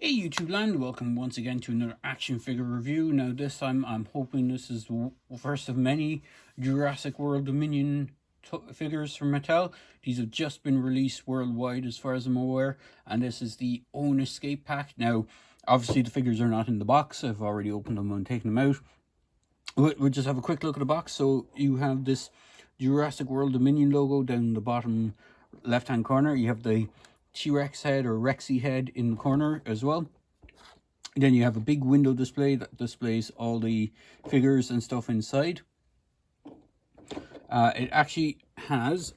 Hey YouTube land, welcome once again to another action figure review. Now this time I'm hoping this is the first of many Jurassic World Dominion figures from Mattel. These have just been released worldwide as far as I'm aware, and this is the Owen Escape Pack. Now obviously the figures are not in the box, I've already opened them and taken them out. We'll just have a quick look at the box. So you have this Jurassic World Dominion logo down the bottom left hand corner. You have the T-Rex head or Rexy head in the corner as well. Then you have a big window display that displays all the figures and stuff inside. It actually has,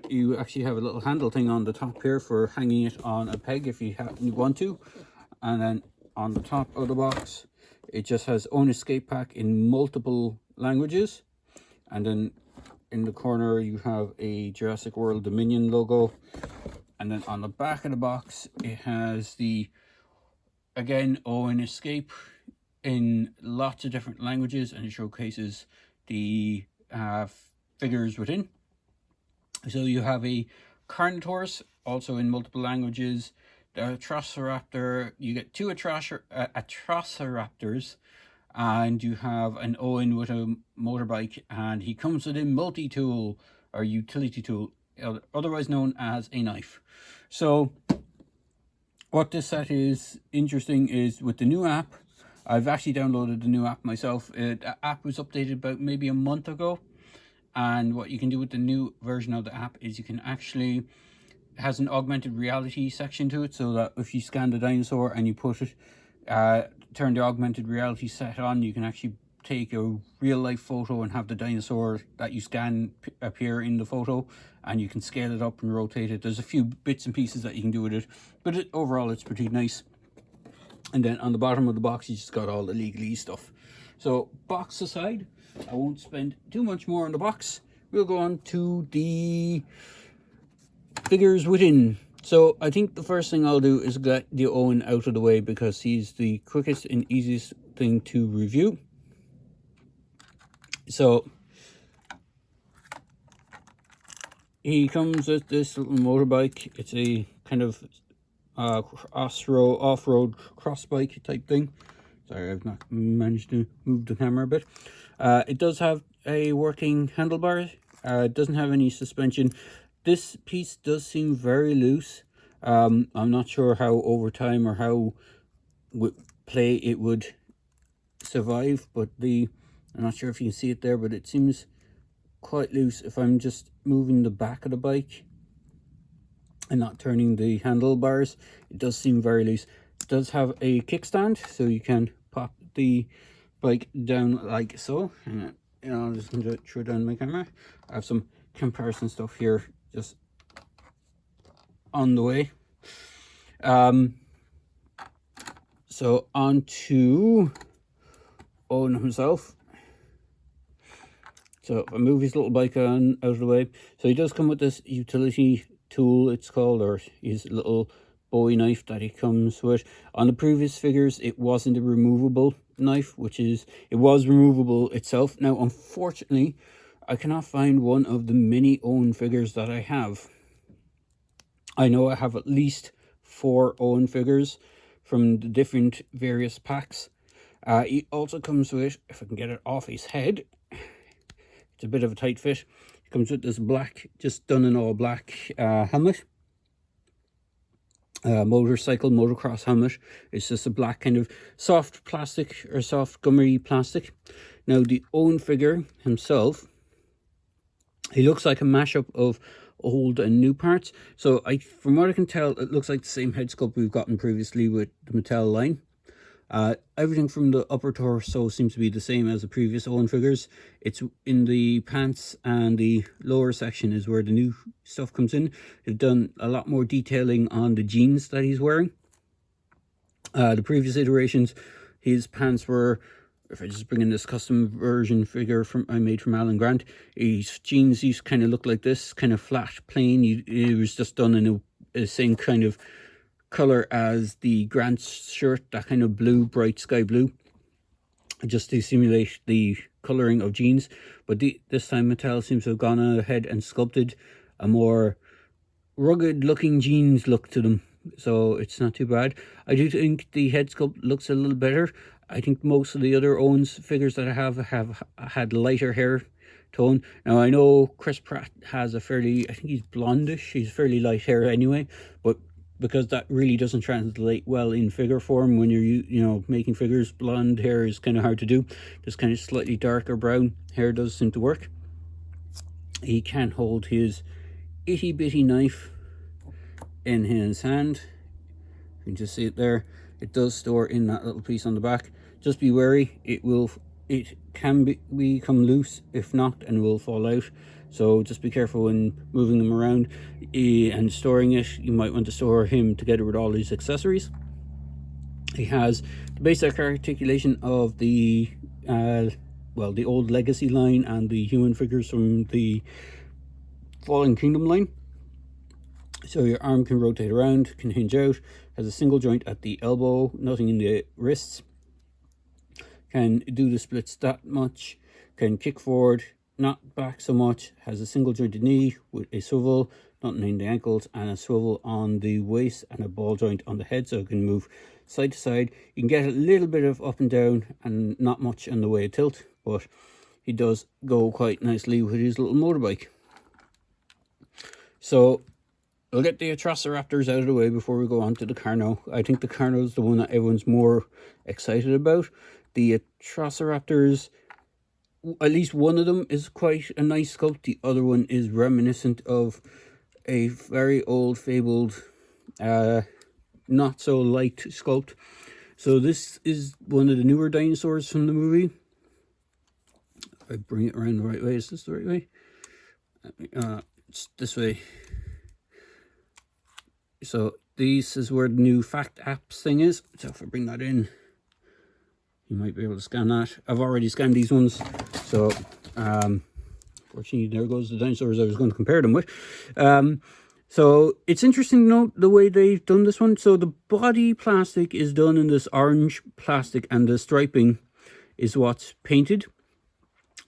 you actually have a little handle thing on the top here for hanging it on a peg if you want to. And then on the top of the box, it just has Owen Escape Pack in multiple languages. And then in the corner, you have a Jurassic World Dominion logo. And then on the back of the box, it has the, again, Owen Escape in lots of different languages, and it showcases the figures within. So you have a Carnotaur, also in multiple languages. The Atrociraptor, you get two Atrociraptors, and you have an Owen with a motorbike, and he comes with a multi-tool or utility tool, otherwise known as a knife. So what this set is interesting is with the new app. I've actually downloaded the new app myself. The app was updated about maybe a month ago, and what you can do with the new version of the app is you can actually, has an augmented reality section to it, so that if you scan the dinosaur and you put it, turn the augmented reality set on, you can actually take a real life photo and have the dinosaur that you scan appear in the photo, and you can scale it up and rotate it. There's a few bits and pieces that you can do with it, but overall it's pretty nice. And then on the bottom of the box, you just got all the legalese stuff. So box aside, I won't spend too much more on the box. We'll go on to the figures within. So I think the first thing I'll do is get the Owen out of the way, because he's the quickest and easiest thing to review. So he comes with this little motorbike. It's a kind of off-road cross bike type thing. Sorry, I've not managed to move the camera a bit. It does have a working handlebar. It doesn't have any suspension. This piece does seem very loose. I'm not sure how over time or how with play it would survive, but I'm not sure if you can see it there, but it seems quite loose. If I'm just moving the back of the bike and not turning the handlebars, it does seem very loose. It does have a kickstand, so you can pop the bike down like so. And I'm just going to throw down my camera. I have some comparison stuff here just on the way. So on to Owen himself. So if I move his little bike out of the way, so he does come with this utility tool, it's called, or his little Bowie knife that he comes with. On the previous figures, it wasn't a removable knife, it was removable itself. Now, unfortunately, I cannot find one of the mini Owen figures that I have. I know I have at least 4 Owen figures from the different various packs. He also comes with, if I can get it off his head, it's a bit of a tight fit. It comes with this black, just done in all black helmet. Motocross helmet. It's just a black kind of soft plastic or soft gummy plastic. Now the Owen figure himself, he looks like a mashup of old and new parts. So from what I can tell, it looks like the same head sculpt we've gotten previously with the Mattel line. Everything from the upper torso seems to be the same as the previous Owen figures. It's in the pants and the lower section is where the new stuff comes in. They've done a lot more detailing on the jeans that he's wearing. The previous iterations, his pants were, if I just bring in this custom version figure I made from Alan Grant, his jeans used to kind of look like this, kind of flat, plain. It was just done in the same kind of color as the Grant's shirt, that kind of blue, bright sky blue, just to simulate the coloring of jeans. But this time Mattel seems to have gone ahead and sculpted a more rugged looking jeans look to them. so it's not too bad. I do think the head sculpt looks a little better. I think most of the other Owens figures that I have had lighter hair tone. Now I know Chris Pratt has a fairly, I think he's blondish, he's fairly light hair anyway, but because that really doesn't translate well in figure form when you're making figures, blonde hair is kind of hard to do. This kind of slightly darker brown hair does seem to work. He can hold his itty bitty knife in his hand. You can just see it there. It does store in that little piece on the back. Just be wary, it can become loose if not, and will fall out. So just be careful when moving them around and storing it. You might want to store him together with all his accessories. He has the basic articulation of the the old Legacy line and the human figures from the Fallen Kingdom line. So your arm can rotate around, can hinge out, has a single joint at the elbow, nothing in the wrists, can do the splits that much, can kick forward, not back so much, has a single jointed knee with a swivel, nothing in the ankles, and a swivel on the waist and a ball joint on the head, so it can move side to side. You can get a little bit of up and down and not much on the way of tilt, but he does go quite nicely with his little motorbike. So we'll get the Atrociraptors out of the way before we go on to the Carno. I think the Carno is the one that everyone's more excited about. The Atrociraptors, at least one of them is quite a nice sculpt. The other one is reminiscent of a very old fabled, not so light sculpt. So this is one of the newer dinosaurs from the movie. If I bring it around the right way, is this the right way? It's this way. So this is where the new fact apps thing is. So if I bring that in, you might be able to scan that. I've already scanned these ones. So fortunately, there goes the dinosaurs I was going to compare them with. So it's interesting to note the way they've done this one. So the body plastic is done in this orange plastic and the striping is what's painted.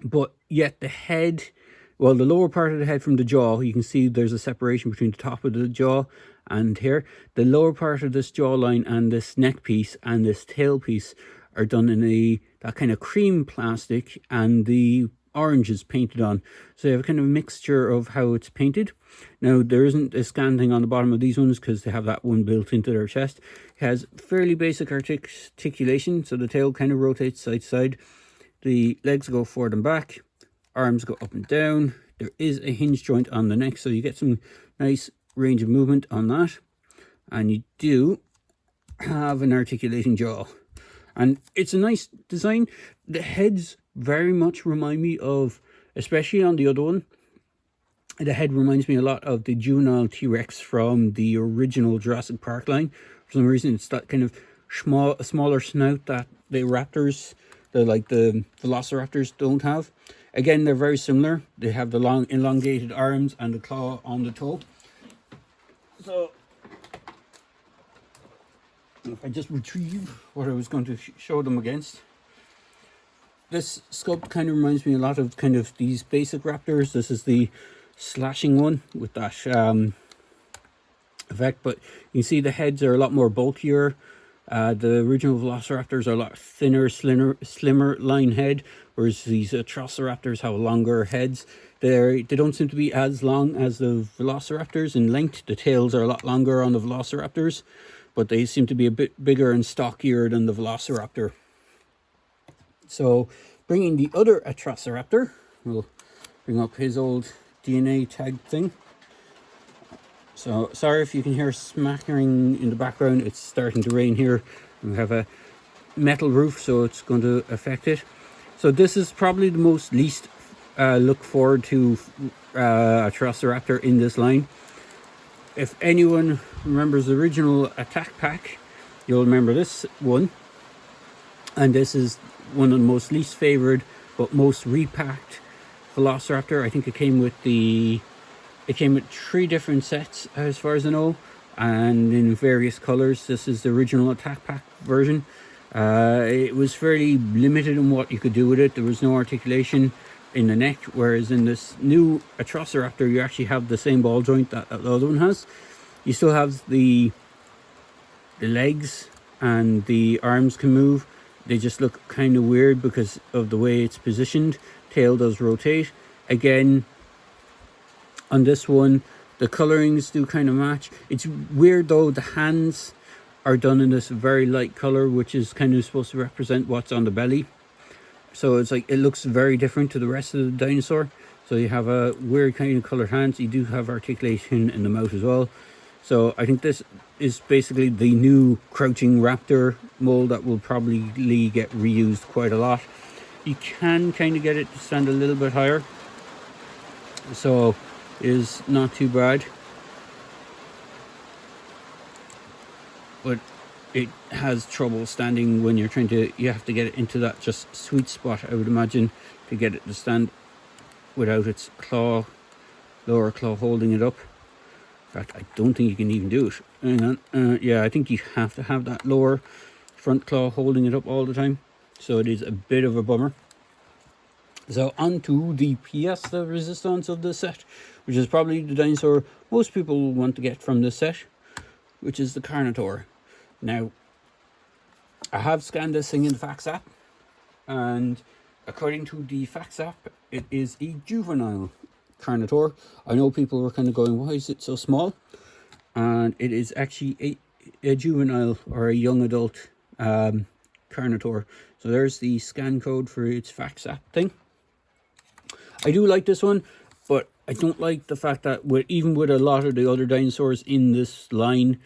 But yet the head, well, the lower part of the head from the jaw, you can see there's a separation between the top of the jaw and here. The lower part of this jawline and this neck piece and this tail piece are done in that kind of cream plastic, and the orange is painted on. So you have a kind of mixture of how it's painted. Now, there isn't a scan thing on the bottom of these ones because they have that one built into their chest. It has fairly basic articulation, so the tail kind of rotates side to side. The legs go forward and back. Arms go up and down. There is a hinge joint on the neck, so you get some nice range of movement on that. And you do have an articulating jaw. And it's a nice design. The heads very much remind me of, especially on the other one, the head reminds me a lot of the juvenile T-Rex from the original Jurassic Park line. For some reason, it's that kind of smaller snout that the Raptors, the Velociraptors don't have. Again, they're very similar. They have the long elongated arms and the claw on the toe. So if I just retrieve what I was going to show them against. This sculpt kind of reminds me a lot of kind of these basic Raptors. This is the slashing one with that effect, but you can see the heads are a lot more bulkier. The original Velociraptors are a lot thinner, slimmer line head, whereas these Atrociraptors have longer heads. They don't seem to be as long as the Velociraptors in length. The tails are a lot longer on the Velociraptors, but they seem to be a bit bigger and stockier than the Velociraptor. So bringing the other Atrociraptor, we'll bring up his old DNA tag thing. So sorry if you can hear smattering in the background. It's starting to rain here. We have a metal roof, so it's going to affect it. So this is probably the most least look forward to Atrociraptor in this line. If anyone remembers the original Attack Pack, you'll remember this one. And this is one of the most least favored but most repacked Velociraptor. I think it came with 3 different sets as far as I know, and in various colors. This is the original Attack Pack version. It was fairly limited in what you could do with it. There was no articulation in the neck, whereas in this new Atrociraptor you actually have the same ball joint that the other one has. You still have the the legs and the arms can move. They just look kind of weird because of the way it's positioned. Tail does rotate. Again, on this one, the colorings do kind of match. It's weird though, the hands are done in this very light color, which is kind of supposed to represent what's on the belly. So it's like, it looks very different to the rest of the dinosaur. So you have a weird kind of colored hands. You do have articulation in the mouth as well. So I think this is basically the new crouching raptor mold that will probably get reused quite a lot. You can kind of get it to stand a little bit higher, so it is not too bad. But it has trouble standing when you're trying to, you have to get it into that just sweet spot, I would imagine, to get it to stand without its claw, lower claw holding it up. In fact, I don't think you can even do it. Hang on. Yeah, I think you have to have that lower front claw holding it up all the time. So it is a bit of a bummer. So on to the pièce de résistance of the set, which is probably the dinosaur most people want to get from this set, which is the Carnotaur. Now, I have scanned this thing in the Facts app, and according to the Facts app, it is a juvenile Carnotaur. I know people were kind of going, why is it so small? And it is actually a juvenile or a young adult Carnotaur. So there's the scan code for its Facts app thing. I do like this one, but I don't like the fact that even with a lot of the other dinosaurs in this line,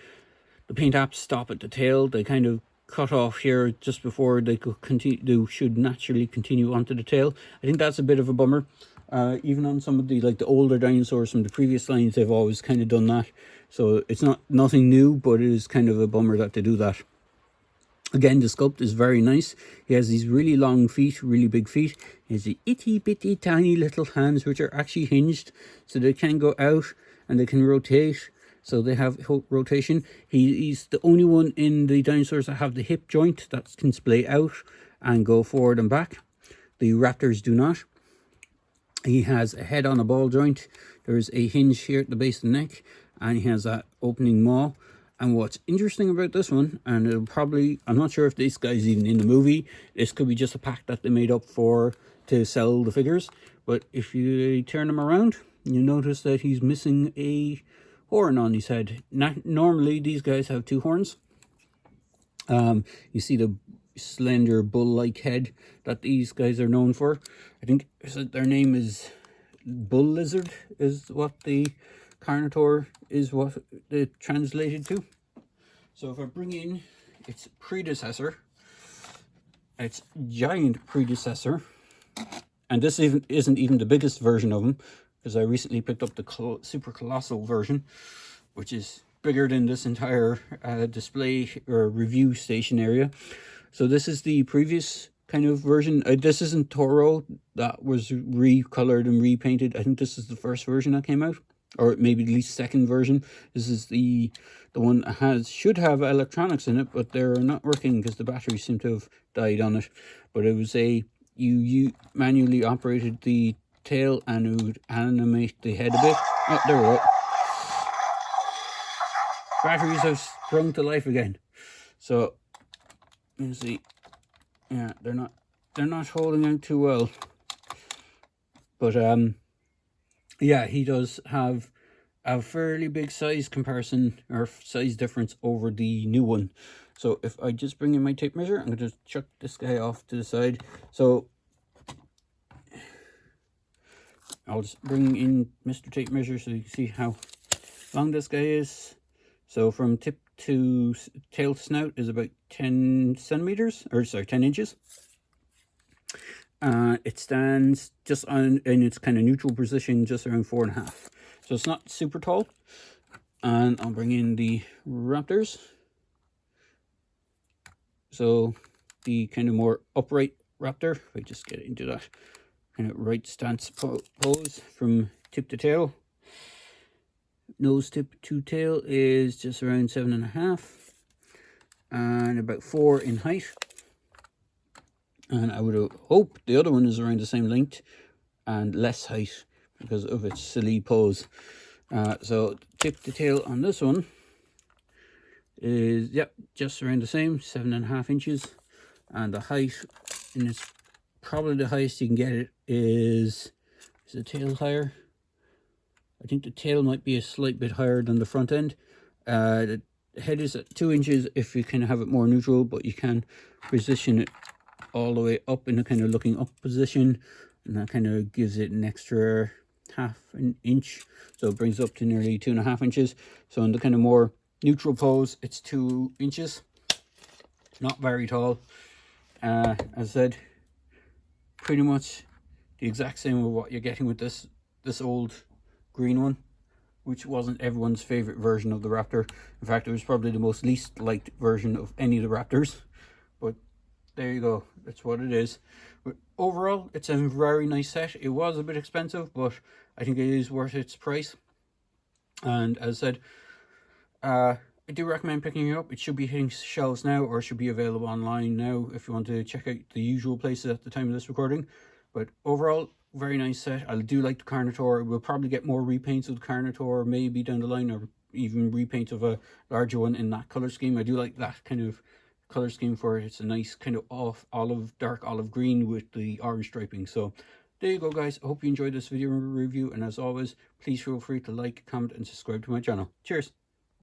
the paint apps stop at the tail. They kind of cut off here just before they could continue. They should naturally continue onto the tail. I think that's a bit of a bummer. Even on some of the the older dinosaurs from the previous lines, they've always kind of done that. So it's nothing new, but it is kind of a bummer that they do that. Again, the sculpt is very nice. He has these really long feet, really big feet. He has the itty bitty tiny little hands, which are actually hinged, so they can go out and they can rotate. So they have rotation. He's the only one in the dinosaurs that have the hip joint that can splay out and go forward and back. The raptors do not. He has a head on a ball joint. There's a hinge here at the base of the neck, and he has that opening maw. And what's interesting about this one, and it'll probably, I'm not sure if this guy's even in the movie. This could be just a pack that they made up to sell the figures. But if you turn him around, you notice that he's missing a horn on his head. Normally, these guys have two horns. You see the slender bull-like head that these guys are known for. I think their name is bull lizard, is what the Carnotaur is what it translated to. So if I bring in its predecessor, its giant predecessor, and this isn't even the biggest version of him, because I recently picked up the super colossal version, which is bigger than this entire display or review station area. So this is the previous kind of version. This isn't Toro, that was recolored and repainted. I think this is the first version that came out, or maybe at least second version. This is the one that should have electronics in it, but they're not working because the batteries seem to have died on it. But it was you manually operated the tail and it would animate the head a bit. Oh, there we go. Batteries have sprung to life again. So you see, yeah, they're not holding out too well. But yeah, he does have a fairly big size comparison or size difference over the new one. So if I just bring in my tape measure, I'm going to chuck this guy off to the side. So I'll just bring in Mr. Tape Measure so you can see how long this guy is. So from tip to tail to snout is about 10 centimeters, or sorry, 10 inches. It stands just in its kind of neutral position, just around 4.5. So it's not super tall. And I'll bring in the raptors. So the kind of more upright raptor, if I just get into that kind of right stance pose from tip to tail. Nose tip to tail is just around 7.5 and about 4 in height. And I would hope the other one is around the same length and less height because of its silly pose. So tip to tail on this one is, yep, just around the same, 7.5 inches. And the height, and it's probably the highest you can get it, is the tail higher? I think the tail might be a slight bit higher than the front end. The head is at 2 inches if you kind of have it more neutral, but you can position it all the way up in a kind of looking up position, and that kind of gives it an extra half an inch, so it brings it up to nearly 2.5 inches. So in the kind of more neutral pose, it's 2 inches, not very tall. As I said, pretty much the exact same with what you're getting with this old green one, which wasn't everyone's favorite version of the Raptor. In fact, it was probably the most least liked version of any of the Raptors. But there you go, that's what it is. But overall, it's a very nice set. It was a bit expensive, but I think it is worth its price. And as I said, I do recommend picking it up. It should be hitting shelves now, or it should be available online now if you want to check out the usual places at the time of this recording. But overall, very nice set. I do like the Carnotaur. We'll probably get more repaints of the Carnotaur maybe down the line, or even repaints of a larger one in that color scheme. I do like that kind of color scheme for it. It's a nice kind of dark olive green with the orange striping. So there you go, guys. I hope you enjoyed this video review, and as always, please feel free to like, comment, and subscribe to my channel. Cheers.